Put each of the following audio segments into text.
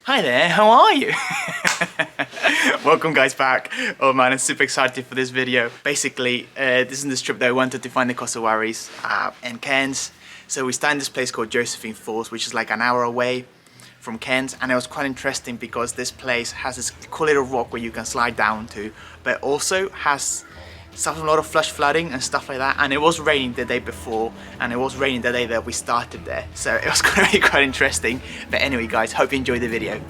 Hi there, how are you? Welcome guys back. Oh man, I'm super excited for this video. Basically, this is this trip that I wanted to find the cassowaries in Cairns. So we started in this place called Josephine Falls, which is like an hour away from Cairns, and it was quite interesting because this place has this cool little rock where you can slide down to, but also has a lot of flash flooding and stuff like that, and it was raining the day before and it was raining the day that we started there, so it was going to be quite interesting. But anyway guys, hope you enjoyed the video.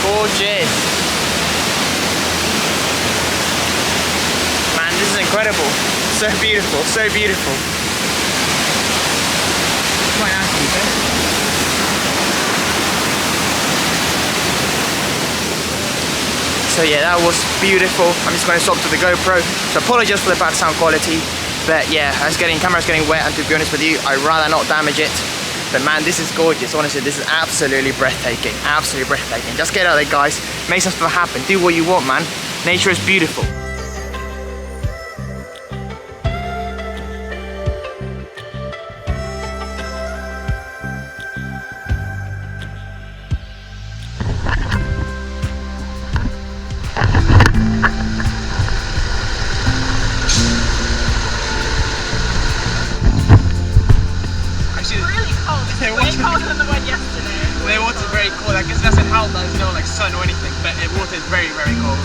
Gorgeous. Man, this is incredible. So beautiful, so beautiful. Quite nice, to be fair. So yeah, that was beautiful. I'm just going to swap to the GoPro. So apologies for the bad sound quality. But yeah, camera's getting wet, and to be honest with you, I'd rather not damage it. But man, this is gorgeous. Honestly, this is absolutely breathtaking. Absolutely breathtaking. Just get out there, guys. Make some stuff happen. Do what you want, man. Nature is beautiful. Colder than the one yesterday. The water's very cold. I guess it doesn't help that there's no like sun or anything, but the water is very, very cold.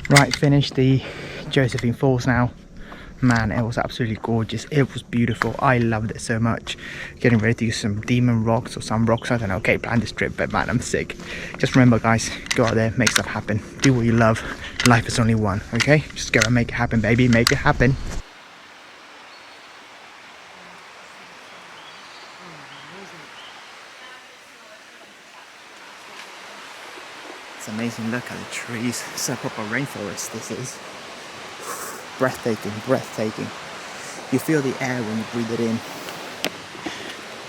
Right, finished the Josephine Falls now. Man, it was absolutely gorgeous. It was beautiful. I loved it so much. Getting ready to use some demon rocks or some rocks. I don't know. Okay, plan this trip, but man, I'm sick. Just remember, guys, go out there, make stuff happen. Do what you love. Life is only one, okay? Just go and make it happen, baby. Make it happen. It's amazing. Look at the trees. It's a proper rainforest, this is. Breathtaking, breathtaking. You feel the air when you breathe it in.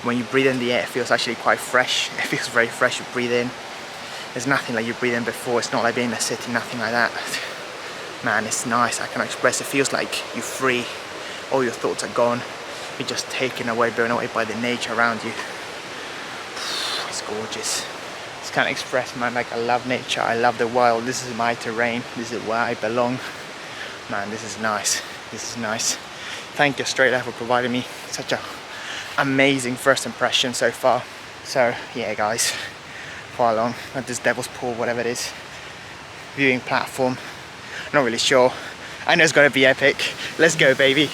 When you breathe in the air, it feels actually quite fresh. It feels very fresh. You breathe in. There's nothing like you breathe in before. It's not like being in a city, nothing like that. Man, it's nice. I cannot express. It feels like you're free. All your thoughts are gone. You're just taken away, blown away by the nature around you. It's gorgeous. Can't express, man. Like, I love nature, I love the wild. This is my terrain, this is where I belong. Man, this is nice, this is nice. Thank you Straight Life for providing me such a amazing first impression so far. So yeah guys, far along at this Devil's Pool, whatever it is, viewing platform. Not really sure. I know it's gonna be epic. Let's go, baby.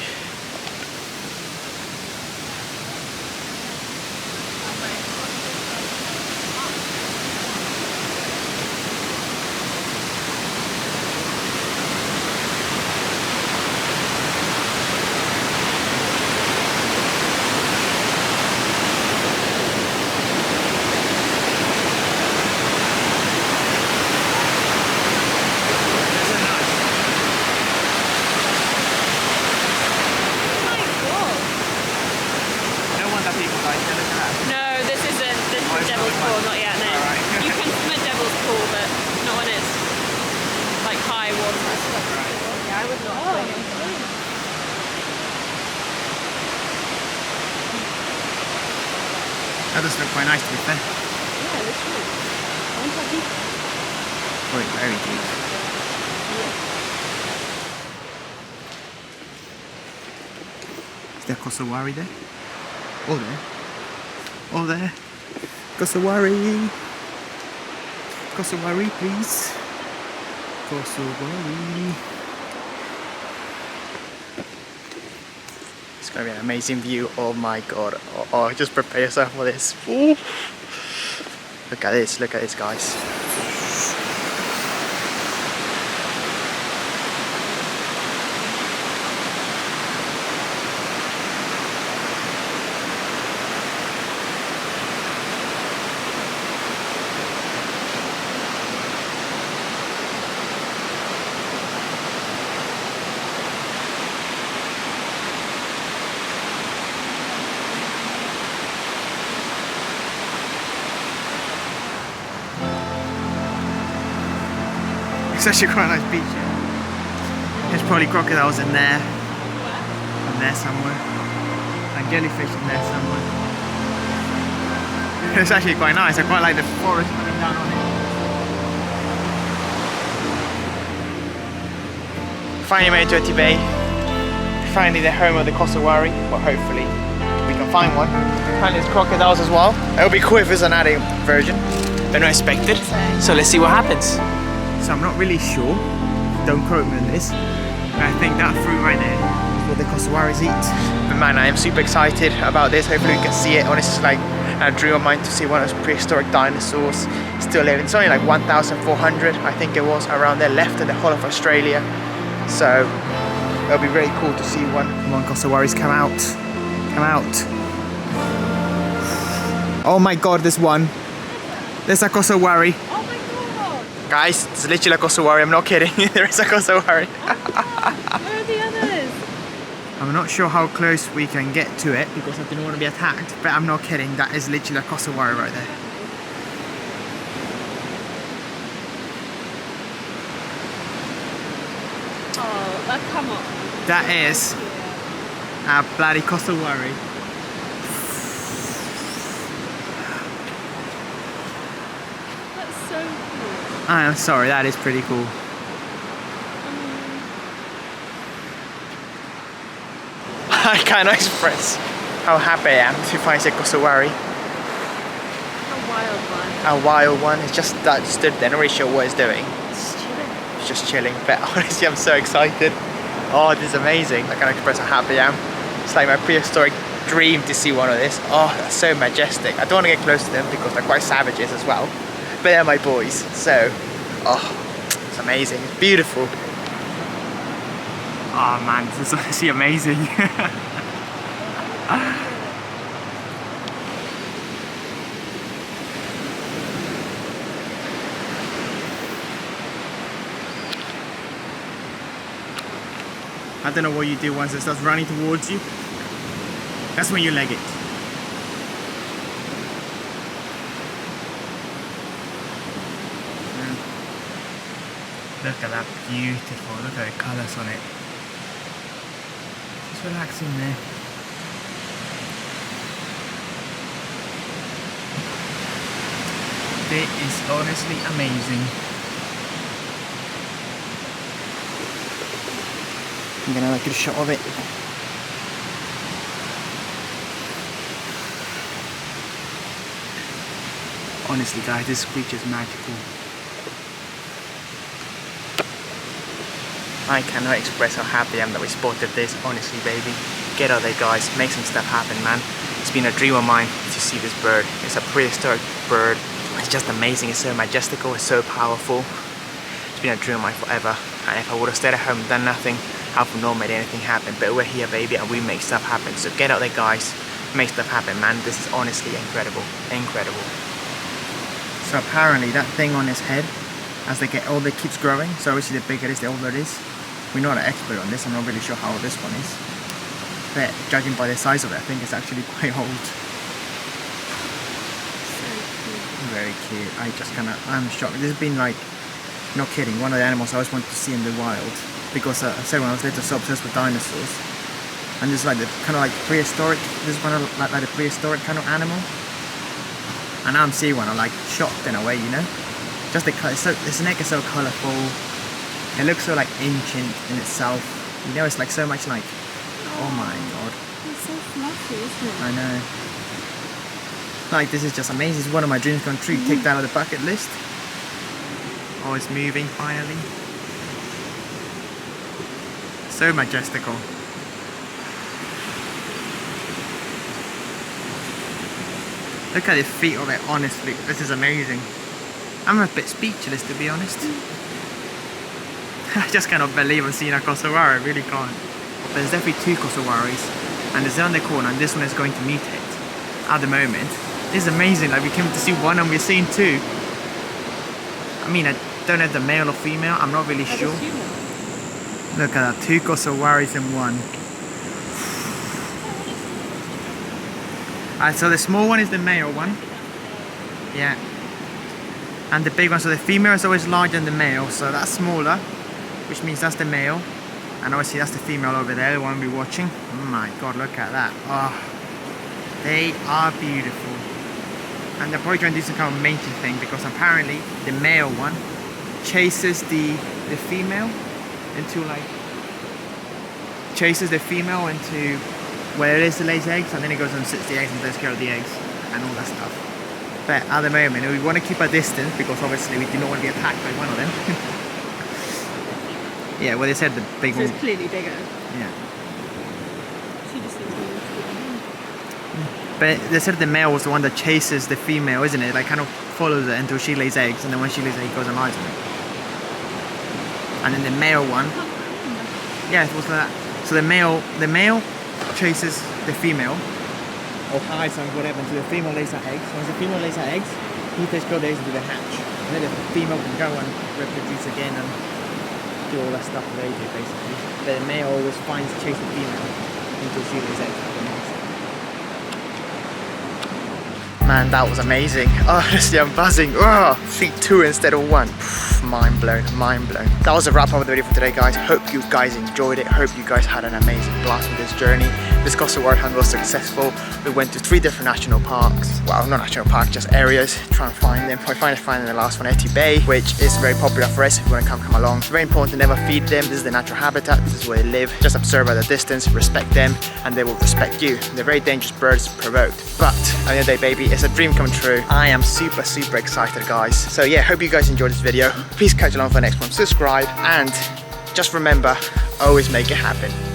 Oh, not yet, no. Alright. You can swim at Devil's Pool, but not when it's like high water. Yeah, I would not swim in there. That does look quite nice to be fair. Yeah, that's true. Oh, it's very deep. Is there cassowary there? Oh, there. Oh, there. Cassowary. Cassowary, please. Cassowary. It's gonna be an amazing view. Oh my god. Oh, just prepare yourself for this. Ooh. Look at this, guys. It's actually quite a nice beach here. There's probably crocodiles in there. And there somewhere. And jellyfish in there somewhere. It's actually quite nice. I quite like the forest coming down on it. Finally made Rjorke Bay. Finally the home of the cassowary. Well, hopefully we can find one. Apparently there's crocodiles as well. It would be cool if there's an adult version. They're not expected. So let's see what happens. So I'm not really sure, don't quote me on this, but I think that fruit right there is what the cassowaries eat. But man, I am super excited about this. Hopefully we can see it. Honestly, it's like a dream of mine to see one of those prehistoric dinosaurs still living. It's only like 1,400, I think it was, around there, left in the whole of Australia. So it'll be really cool to see one. Come on, cassowaries, come out. Come out. Oh my god, there's one. There's a cassowary. Guys, it's literally a cassowary, I'm not kidding. There is a cassowary. Where are the others? I'm not sure how close we can get to it because I didn't want to be attacked, but I'm not kidding, that is literally a cassowary right there. Oh, come on. That is a bloody cassowary. That's so cool. I'm sorry, that is pretty cool. I cannot express how happy I am to find a cassowary. A wild one. A wild one. It's just that stood there, not really sure what it's doing. It's chilling. It's just chilling, but honestly I'm so excited. Oh, this is amazing. I can't express how happy I am. It's like my prehistoric dream to see one of this. Oh, that's so majestic. I don't want to get close to them because they're quite savages as well. But they're my boys, so, oh, it's amazing, it's beautiful. Oh man, this is honestly amazing. I don't know what you do once it starts running towards you. That's when you leg it. Look at that, beautiful. Look at the colours on it. Just relaxing there. It is honestly amazing. I'm gonna have a good shot of it. Honestly guys, this creature is magical. I cannot express how happy I am that we spotted this, honestly baby. Get out there guys, make some stuff happen man. It's been a dream of mine to see this bird. It's a prehistoric bird. It's just amazing, it's so majestical, it's so powerful. It's been a dream of mine forever. And if I would have stayed at home and done nothing, I would not made anything happen. But we're here baby and we make stuff happen. So get out there guys, make stuff happen man. This is honestly incredible, incredible. So apparently that thing on his head, as they get older, it keeps growing. So obviously the bigger it is, the older it is. We're not an expert on this, I'm not really sure how old this one is. But judging by the size of it, I think it's actually quite old. Very cute. I'm shocked. This has been like, not kidding, one of the animals I always wanted to see in the wild. Because I said when I was little, so obsessed with dinosaurs. And it's like the kind of like prehistoric, this is one of like the prehistoric kind of animal. And now I'm seeing one, I'm like shocked in a way, you know? Just the colour, its neck is so colourful. It looks so like ancient in itself. You know, it's like so much like, oh my god. It's so fluffy, isn't it? I know. Like, this is just amazing. It's one of my dreams come true. Take that out of the bucket list. Oh, it's moving finally. So majestical. Look at the feet of it, honestly. This is amazing. I'm a bit speechless, to be honest. I just cannot believe I'm seeing a cassowary. I really can't. But there's definitely two cassowaries. And there's one on the corner, and this one is going to mutate at the moment. This is amazing. Like, we came to see one and we're seeing two. I mean, I don't know if they're male or female. I'm not really sure. Look at that. Two cassowaries in one. Alright, so the small one is the male one. Yeah. And the big one, so the female is always larger than the male, so that's smaller, which means that's the male. And obviously that's the female over there, the one we're watching. Oh my god, look at that. Oh, they are beautiful. And they're probably trying to do some kind of mating thing, because apparently the male one chases the female into where it is to lay eggs, and then it goes and sits the eggs and takes care of the eggs and all that stuff. But at the moment we want to keep a distance, because obviously we do not want to be attacked by one of them. Yeah, well, they said the big one. It's clearly bigger. Yeah. She just thinks But they said the male was the one that chases the female, isn't it? Like, kind of follows it until she lays eggs, and then when she lays eggs, he goes and lies on it. And then the male one, yeah, it was like that. So the male chases the female, or hides and whatever, until the female lays her eggs. Once the female lays her eggs, he takes care of the eggs until they hatch, and then the female can go and reproduce again and do all that stuff they do, basically. But the male always finds chase the female until she lays eggs. Man, that was amazing. Oh, honestly, I'm buzzing. Oh, see two instead of one. Mind blown, mind blown. That was a wrap up of the video for today, guys. Hope you guys enjoyed it. Hope you guys had an amazing blast with this journey. This cassowary hunt was successful. We went to 3 different national parks. Well, not national parks, just areas. Try and find them. I finally found the last one, Etty Bay, which is very popular for us if you want to come along. It's very important to never feed them. This is their natural habitat. This is where they live. Just observe at a distance, respect them, and they will respect you. They're very dangerous birds provoked. But at the end of the day, baby, it's a dream come true. I am super excited, guys. So yeah, hope you guys enjoyed this video. Please catch along for the next one. Subscribe, and just remember, always make it happen.